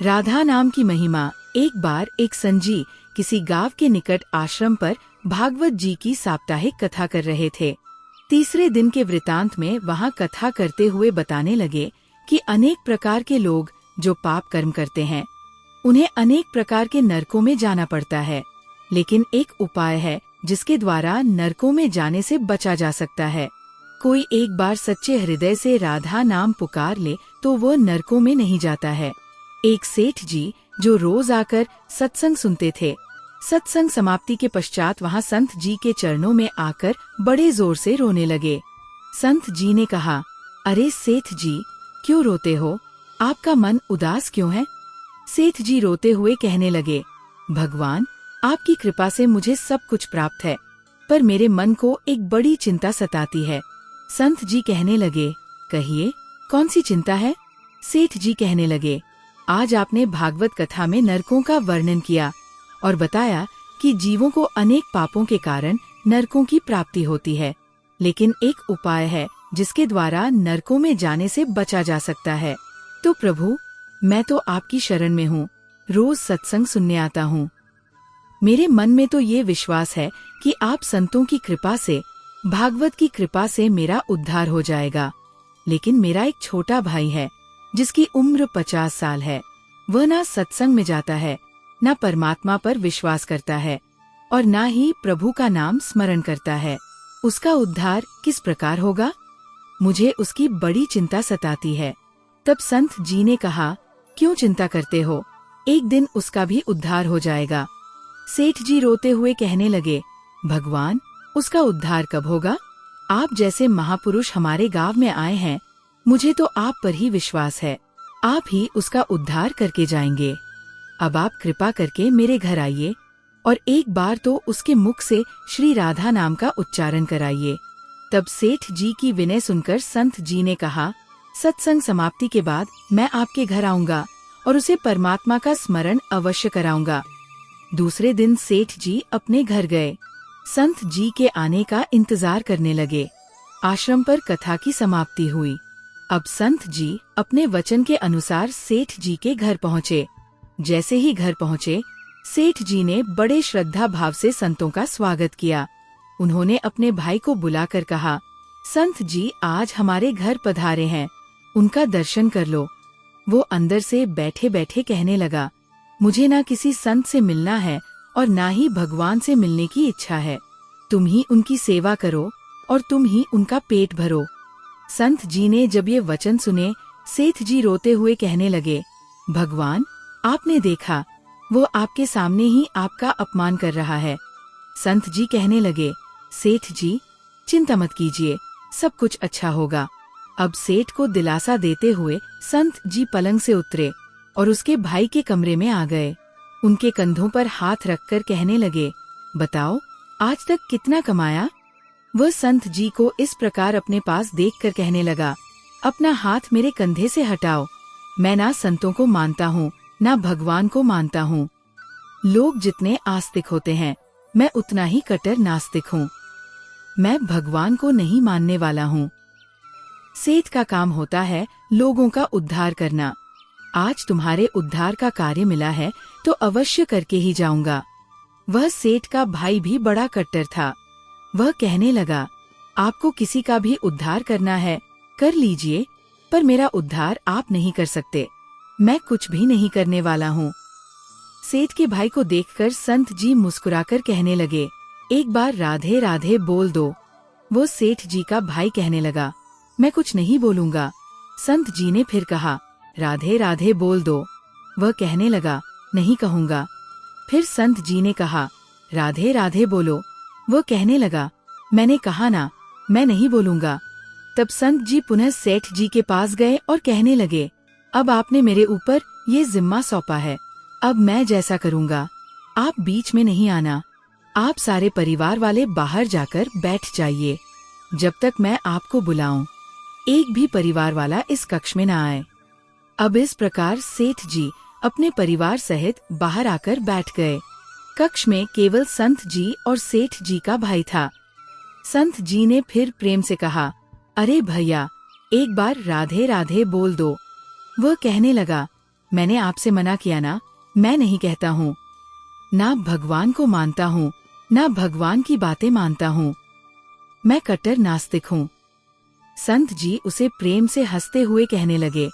राधा नाम की महिमा। एक बार एक संजी किसी गांव के निकट आश्रम पर भागवत जी की साप्ताहिक कथा कर रहे थे। तीसरे दिन के वृतांत में वहां कथा करते हुए बताने लगे कि अनेक प्रकार के लोग जो पाप कर्म करते हैं उन्हें अनेक प्रकार के नरकों में जाना पड़ता है, लेकिन एक उपाय है जिसके द्वारा नरकों में जाने से बचा जा सकता है। कोई एक बार सच्चे हृदय से राधा नाम पुकार ले तो वो नरकों में नहीं जाता है। एक सेठ जी जो रोज आकर सत्संग सुनते थे, सत्संग समाप्ति के पश्चात वहां संत जी के चरणों में आकर बड़े जोर से रोने लगे। संत जी ने कहा, अरे सेठ जी, क्यों रोते हो? आपका मन उदास क्यों है? सेठ जी रोते हुए कहने लगे, भगवान, आपकी कृपा से मुझे सब कुछ प्राप्त है, पर मेरे मन को एक बड़ी चिंता सताती है। संत जी कहने लगे, कहिए, कौन सी चिंता है? सेठ जी कहने लगे, आज आपने भागवत कथा में नरकों का वर्णन किया और बताया कि जीवों को अनेक पापों के कारण नरकों की प्राप्ति होती है, लेकिन एक उपाय है जिसके द्वारा नरकों में जाने से बचा जा सकता है। तो प्रभु, मैं तो आपकी शरण में हूँ, रोज सत्संग सुनने आता हूँ। मेरे मन में तो ये विश्वास है कि आप संतों की कृपा से, भागवत की कृपा से मेरा उद्धार हो जाएगा। लेकिन मेरा एक छोटा भाई है जिसकी उम्र 50 साल है। वह ना सत्संग में जाता है, ना परमात्मा पर विश्वास करता है और ना ही प्रभु का नाम स्मरण करता है। उसका उद्धार किस प्रकार होगा? मुझे उसकी बड़ी चिंता सताती है। तब संत जी ने कहा, क्यों चिंता करते हो? एक दिन उसका भी उद्धार हो जाएगा। सेठ जी रोते हुए कहने लगे, भगवान, उसका उद्धार कब होगा? आप जैसे महापुरुष हमारे गांव में आए हैं, मुझे तो आप पर ही विश्वास है। आप ही उसका उद्धार करके जाएंगे। अब आप कृपा करके मेरे घर आइए और एक बार तो उसके मुख से श्री राधा नाम का उच्चारण कराइए। तब सेठ जी की विनय सुनकर संत जी ने कहा, सत्संग समाप्ति के बाद मैं आपके घर आऊंगा और उसे परमात्मा का स्मरण अवश्य कराऊंगा। दूसरे दिन सेठ जी अपने घर गए। संत जी के आने का इंतजार करने लगे। आश्रम पर कथा की समाप्ति हुई। अब संत जी अपने वचन के अनुसार सेठ जी के घर पहुँचे। जैसे ही घर पहुँचे, सेठ जी ने बड़े श्रद्धा भाव से संतों का स्वागत किया। उन्होंने अपने भाई को बुलाकर कहा, संत जी आज हमारे घर पधारे हैं, उनका दर्शन कर लो। वो अंदर से बैठे बैठे कहने लगा, मुझे ना किसी संत से मिलना है और ना ही भगवान से मिलने की इच्छा है। तुम ही उनकी सेवा करो और तुम ही उनका पेट भरो। संत जी ने जब ये वचन सुने, सेठ जी रोते हुए कहने लगे, भगवान, आपने देखा, वो आपके सामने ही आपका अपमान कर रहा है। संत जी कहने लगे, सेठ जी, चिंता मत कीजिए, सब कुछ अच्छा होगा। अब सेठ को दिलासा देते हुए संत जी पलंग से उतरे और उसके भाई के कमरे में आ गए। उनके कंधों पर हाथ रखकर कहने लगे, बताओ, आज तक कितना कमाया? वह संत जी को इस प्रकार अपने पास देखकर कहने लगा, अपना हाथ मेरे कंधे से हटाओ। मैं ना संतों को मानता हूँ, ना भगवान को मानता हूँ। लोग जितने आस्तिक होते हैं, मैं उतना ही कट्टर नास्तिक हूँ। मैं भगवान को नहीं मानने वाला हूँ। सेठ का काम होता है लोगों का उद्धार करना। आज तुम्हारे उद्धार का कार्य मिला है तो अवश्य करके ही जाऊंगा। वह सेठ का भाई भी बड़ा कट्टर था। वह कहने लगा, आपको किसी का भी उद्धार करना है, कर लीजिए, पर मेरा उद्धार आप नहीं कर सकते। मैं कुछ भी नहीं करने वाला हूँ। सेठ के भाई को देखकर संत जी मुस्कुराकर कहने लगे, एक बार राधे राधे बोल दो। वो सेठ जी का भाई कहने लगा, मैं कुछ नहीं बोलूंगा। संत जी ने फिर कहा, राधे राधे बोल दो। वह कहने लगा, नहीं कहूँगा। फिर संत जी ने कहा, राधे राधे बोलो। वह कहने लगा, मैंने कहा ना, मैं नहीं बोलूंगा। तब संत जी पुनः सेठ जी के पास गए और कहने लगे, अब आपने मेरे ऊपर ये जिम्मा सौंपा है, अब मैं जैसा करूंगा। आप बीच में नहीं आना। आप सारे परिवार वाले बाहर जाकर बैठ जाइए, जब तक मैं आपको बुलाऊं। एक भी परिवार वाला इस कक्ष में न आए। अब इस प्रकार सेठ जी अपने परिवार सहित बाहर आकर बैठ गए। कक्ष में केवल संत जी और सेठ जी का भाई था। संत जी ने फिर प्रेम से कहा, अरे भैया, एक बार राधे राधे बोल दो। वह कहने लगा, मैंने आपसे मना किया ना, मैं नहीं कहता हूँ। ना भगवान को मानता हूँ, ना भगवान की बातें मानता हूँ। मैं कट्टर नास्तिक हूँ। संत जी उसे प्रेम से हंसते हुए कहने लगे,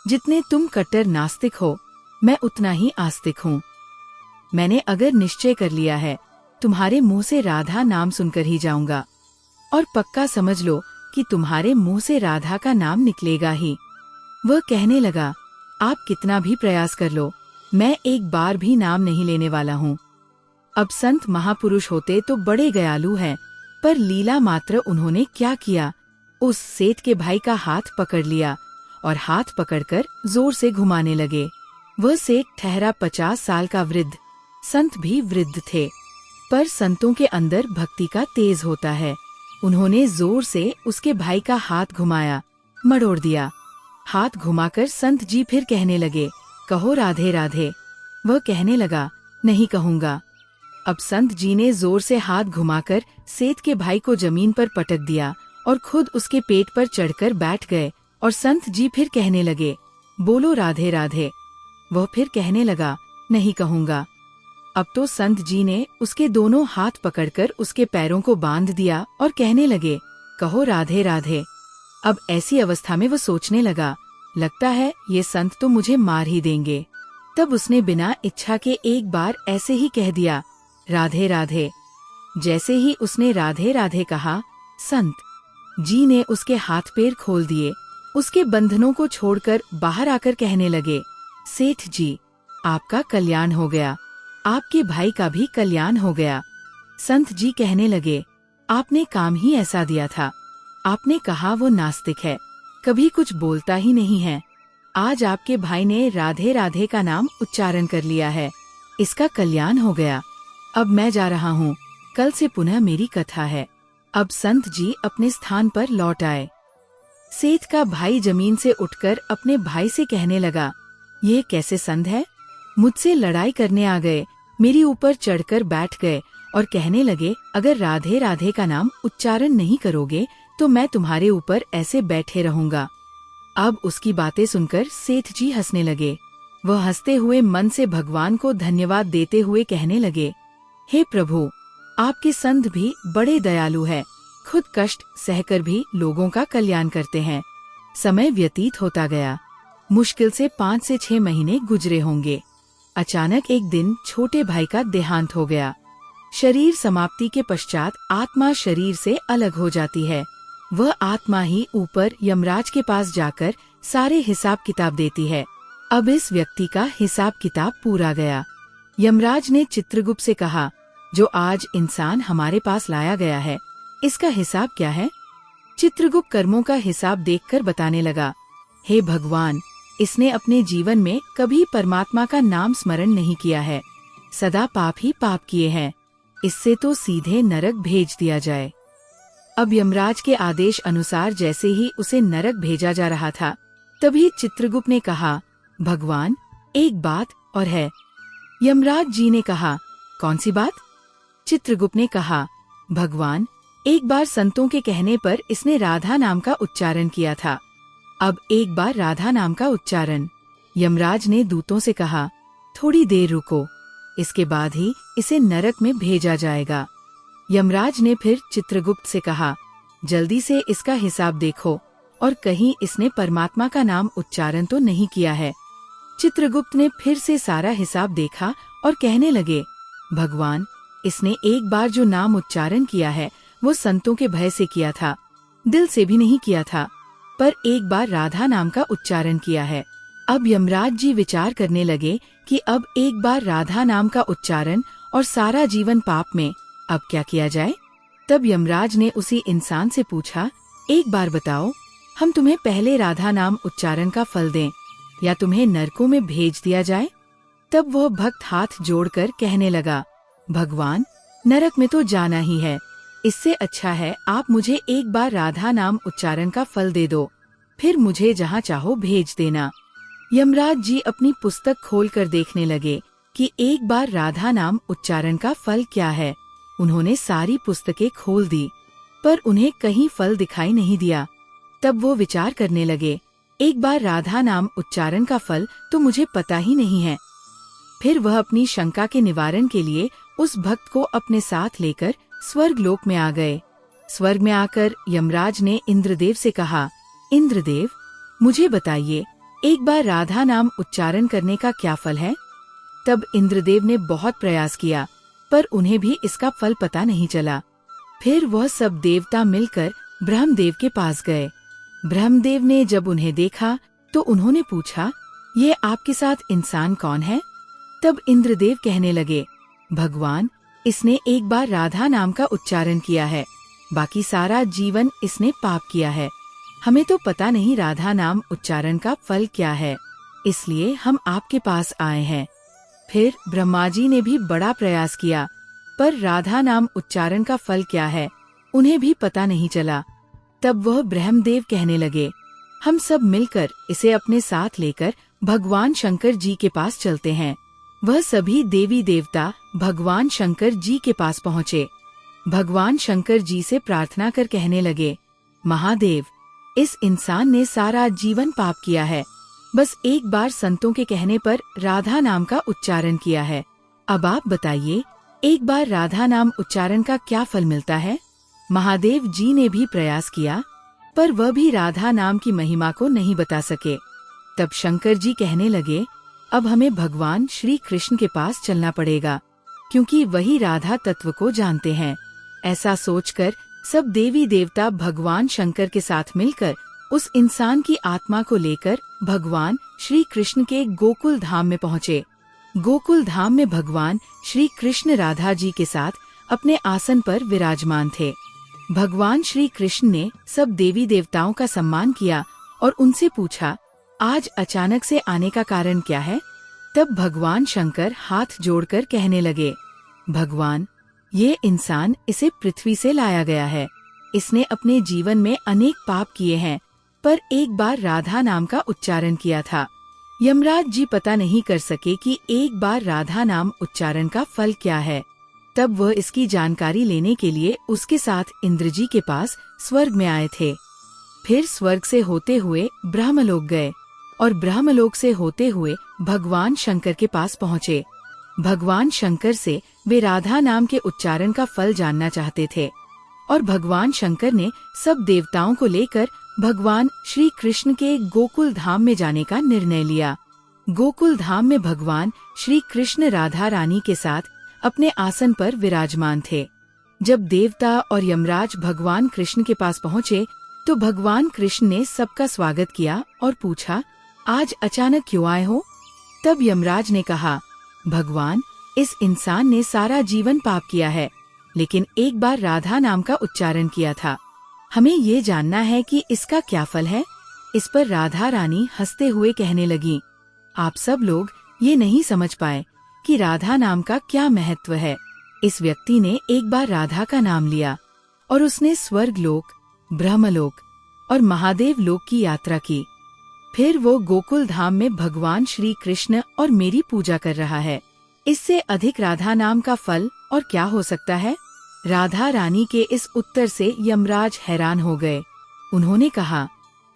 जितने तुम कट्टर नास्तिक हो, मैं उतना ही आस्तिक हूँ। मैंने अगर निश्चय कर लिया है, तुम्हारे मुंह से राधा नाम सुनकर ही जाऊंगा, और पक्का समझ लो कि तुम्हारे मुंह से राधा का नाम निकलेगा ही। वह कहने लगा, आप कितना भी प्रयास कर लो, मैं एक बार भी नाम नहीं लेने वाला हूँ। अब संत महापुरुष होते तो बड़े दयालु हैं, पर लीला मात्र उन्होंने क्या किया, उस सेठ के भाई का हाथ पकड़ लिया और हाथ पकड़कर जोर से घुमाने लगे। वह सेठ ठहरा 50 साल का वृद्ध। संत भी वृद्ध थे, पर संतों के अंदर भक्ति का तेज होता है। उन्होंने जोर से उसके भाई का हाथ घुमाया, मरोड़ दिया। हाथ घुमाकर संत जी फिर कहने लगे, कहो राधे राधे। वह कहने लगा, नहीं कहूँगा। अब संत जी ने जोर से हाथ घुमाकर सेठ के भाई को जमीन पर पटक दिया और खुद उसके पेट पर चढ़कर बैठ गए, और संत जी फिर कहने लगे, बोलो राधे राधे। वह फिर कहने लगा, नहीं कहूँगा। अब तो संत जी ने उसके दोनों हाथ पकड़कर उसके पैरों को बांध दिया और कहने लगे, कहो राधे राधे। अब ऐसी अवस्था में वह सोचने लगा, लगता है ये संत तो मुझे मार ही देंगे। तब उसने बिना इच्छा के एक बार ऐसे ही कह दिया, राधे राधे। जैसे ही उसने राधे राधे कहा, संत जी ने उसके हाथ पैर खोल दिए, उसके बंधनों को छोड़कर बाहर आकर कहने लगे, सेठ जी, आपका कल्याण हो गया, आपके भाई का भी कल्याण हो गया। संत जी कहने लगे, आपने काम ही ऐसा दिया था। आपने कहा वो नास्तिक है, कभी कुछ बोलता ही नहीं है। आज आपके भाई ने राधे राधे का नाम उच्चारण कर लिया है, इसका कल्याण हो गया। अब मैं जा रहा हूँ, कल से पुनः मेरी कथा है। अब संत जी अपने स्थान पर लौट आए। सेठ का भाई जमीन से उठकर अपने भाई से कहने लगा, ये कैसे संत है, मुझसे लड़ाई करने आ गए, मेरी ऊपर चढ़कर बैठ गए और कहने लगे, अगर राधे राधे का नाम उच्चारण नहीं करोगे तो मैं तुम्हारे ऊपर ऐसे बैठे रहूंगा। अब उसकी बातें सुनकर सेठ जी हंसने लगे। वह हंसते हुए मन से भगवान को धन्यवाद देते हुए कहने लगे, हे प्रभु, आपके संत भी बड़े दयालु है, खुद कष्ट सहकर भी लोगों का कल्याण करते हैं। समय व्यतीत होता गया। मुश्किल से 5 से 6 महीने गुजरे होंगे। अचानक एक दिन छोटे भाई का देहांत हो गया। शरीर समाप्ति के पश्चात आत्मा शरीर से अलग हो जाती है। वह आत्मा ही ऊपर यमराज के पास जाकर सारे हिसाब किताब देती है। अब इस व्यक्ति का हिसाब किताब पूरा गया। यमराज ने चित्रगुप्त से कहा, जो आज इंसान हमारे पास लाया गया है, इसका हिसाब क्या है? चित्रगुप्त कर्मों का हिसाब देखकर बताने लगा, हे भगवान, इसने अपने जीवन में कभी परमात्मा का नाम स्मरण नहीं किया है, सदा पाप ही पाप किए हैं, इससे तो सीधे नरक भेज दिया जाए। अब यमराज के आदेश अनुसार जैसे ही उसे नरक भेजा जा रहा था, तभी चित्रगुप्त ने कहा, भगवान, एक बात और है। यमराज जी ने कहा, कौन सी बात? चित्रगुप्त ने कहा, भगवान, एक बार संतों के कहने पर इसने राधा नाम का उच्चारण किया था, अब एक बार राधा नाम का उच्चारण। यमराज ने दूतों से कहा, थोड़ी देर रुको, इसके बाद ही इसे नरक में भेजा जाएगा। यमराज ने फिर चित्रगुप्त से कहा, जल्दी से इसका हिसाब देखो और कहीं इसने परमात्मा का नाम उच्चारण तो नहीं किया है। चित्रगुप्त ने फिर से सारा हिसाब देखा और कहने लगे, भगवान, इसने एक बार जो नाम उच्चारण किया है वो संतों के भय से किया था, दिल से भी नहीं किया था, पर एक बार राधा नाम का उच्चारण किया है। अब यमराज जी विचार करने लगे कि अब एक बार राधा नाम का उच्चारण और सारा जीवन पाप में, अब क्या किया जाए? तब यमराज ने उसी इंसान से पूछा, एक बार बताओ, हम तुम्हें पहले राधा नाम उच्चारण का फल दें या तुम्हें नरकों में भेज दिया जाए? तब वह भक्त हाथ जोड़कर कहने लगा, भगवान, नरक में तो जाना ही है, इससे अच्छा है आप मुझे एक बार राधा नाम उच्चारण का फल दे दो, फिर मुझे जहाँ चाहो भेज देना। यमराज जी अपनी पुस्तक खोलकर देखने लगे कि एक बार राधा नाम उच्चारण का फल क्या है। उन्होंने सारी पुस्तकें खोल दी, पर उन्हें कहीं फल दिखाई नहीं दिया। तब वो विचार करने लगे, एक बार राधा नाम उच्चारण का फल तो मुझे पता ही नहीं है। फिर वह अपनी शंका के निवारण के लिए उस भक्त को अपने साथ लेकर स्वर्ग लोक में आ गए। स्वर्ग में आकर यमराज ने इंद्रदेव से कहा, इंद्रदेव, मुझे बताइए, एक बार राधा नाम उच्चारण करने का क्या फल है? तब इंद्रदेव ने बहुत प्रयास किया, पर उन्हें भी इसका फल पता नहीं चला। फिर वह सब देवता मिलकर ब्रह्मदेव के पास गए। ब्रह्मदेव ने जब उन्हें देखा तो उन्होंने पूछा, ये आपके साथ इंसान कौन है? तब इंद्रदेव कहने लगे, भगवान, इसने एक बार राधा नाम का उच्चारण किया है, बाकी सारा जीवन इसने पाप किया है। हमें तो पता नहीं राधा नाम उच्चारण का फल क्या है, इसलिए हम आपके पास आए हैं। फिर ब्रह्मा जी ने भी बड़ा प्रयास किया, पर राधा नाम उच्चारण का फल क्या है उन्हें भी पता नहीं चला। तब वह ब्रह्मदेव कहने लगे, हम सब मिलकर इसे अपने साथ लेकर भगवान शंकर जी के पास चलते हैं। वह सभी देवी देवता भगवान शंकर जी के पास पहुँचे। भगवान शंकर जी से प्रार्थना कर कहने लगे, महादेव, इस इंसान ने सारा जीवन पाप किया है, बस एक बार संतों के कहने पर राधा नाम का उच्चारण किया है। अब आप बताइए, एक बार राधा नाम उच्चारण का क्या फल मिलता है? महादेव जी ने भी प्रयास किया, पर वह भी राधा नाम की महिमा को नहीं बता सके। तब शंकर जी कहने लगे, अब हमें भगवान श्री कृष्ण के पास चलना पड़ेगा, क्योंकि वही राधा तत्व को जानते हैं। ऐसा सोचकर सब देवी देवता भगवान शंकर के साथ मिलकर उस इंसान की आत्मा को लेकर भगवान श्री कृष्ण के गोकुल धाम में पहुँचे। गोकुल धाम में भगवान श्री कृष्ण राधा जी के साथ अपने आसन पर विराजमान थे। भगवान श्री कृष्ण ने सब देवी देवताओं का सम्मान किया और उनसे पूछा, आज अचानक से आने का कारण क्या है? तब भगवान शंकर हाथ जोड़कर कहने लगे, भगवान, ये इंसान इसे पृथ्वी से लाया गया है। इसने अपने जीवन में अनेक पाप किए हैं, पर एक बार राधा नाम का उच्चारण किया था। यमराज जी पता नहीं कर सके कि एक बार राधा नाम उच्चारण का फल क्या है। तब वह इसकी जानकारी लेने के लिए उसके साथ इंद्र जी के पास स्वर्ग में आए थे। फिर स्वर्ग से होते हुए ब्रह्मलोक गए और ब्रह्मलोक से होते हुए भगवान शंकर के पास पहुँचे। भगवान शंकर से वे राधा नाम के उच्चारण का फल जानना चाहते थे और भगवान शंकर ने सब देवताओं को लेकर भगवान श्री कृष्ण के गोकुल धाम में जाने का निर्णय लिया। गोकुल धाम में भगवान श्री कृष्ण राधा रानी के साथ अपने आसन पर विराजमान थे। जब देवता और यमराज भगवान कृष्ण के पास पहुँचे तो भगवान कृष्ण ने सबका स्वागत किया और पूछा, आज अचानक क्यों आए हो? तब यमराज ने कहा, भगवान, इस इंसान ने सारा जीवन पाप किया है, लेकिन एक बार राधा नाम का उच्चारण किया था। हमें ये जानना है कि इसका क्या फल है। इस पर राधा रानी हंसते हुए कहने लगी, आप सब लोग ये नहीं समझ पाए कि राधा नाम का क्या महत्व है। इस व्यक्ति ने एक बार राधा का नाम लिया और उसने स्वर्ग लोक, ब्रह्मलोक और महादेव लोक की यात्रा की। फिर वो गोकुल धाम में भगवान श्री कृष्ण और मेरी पूजा कर रहा है। इससे अधिक राधा नाम का फल और क्या हो सकता है? राधा रानी के इस उत्तर से यमराज हैरान हो गए। उन्होंने कहा,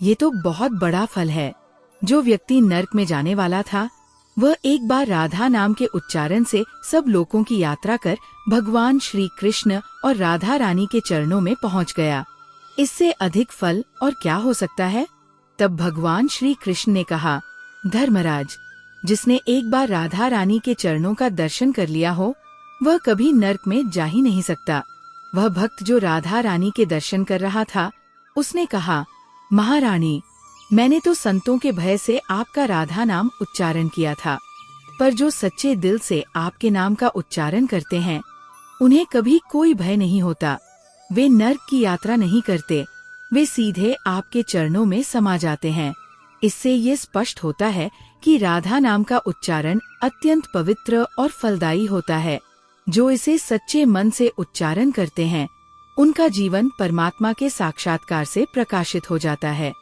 ये तो बहुत बड़ा फल है। जो व्यक्ति नर्क में जाने वाला था, वह एक बार राधा नाम के उच्चारण से सब लोकों की यात्रा कर भगवान श्री कृष्ण और राधा रानी के चरणों में पहुंच गया। इससे अधिक फल और क्या हो सकता है? तब भगवान श्री कृष्ण ने कहा, धर्मराज, जिसने एक बार राधा रानी के चरणों का दर्शन कर लिया हो, वह कभी नर्क में जा ही नहीं सकता। वह भक्त जो राधा रानी के दर्शन कर रहा था, उसने कहा, महारानी, मैंने तो संतों के भय से आपका राधा नाम उच्चारण किया था, पर जो सच्चे दिल से आपके नाम का उच्चारण करते हैं, उन्हें कभी कोई भय नहीं होता। वे नर्क की यात्रा नहीं करते, वे सीधे आपके चरणों में समा जाते हैं। इससे ये स्पष्ट होता है कि राधा नाम का उच्चारण अत्यंत पवित्र और फलदायी होता है। जो इसे सच्चे मन से उच्चारण करते हैं, उनका जीवन परमात्मा के साक्षात्कार से प्रकाशित हो जाता है।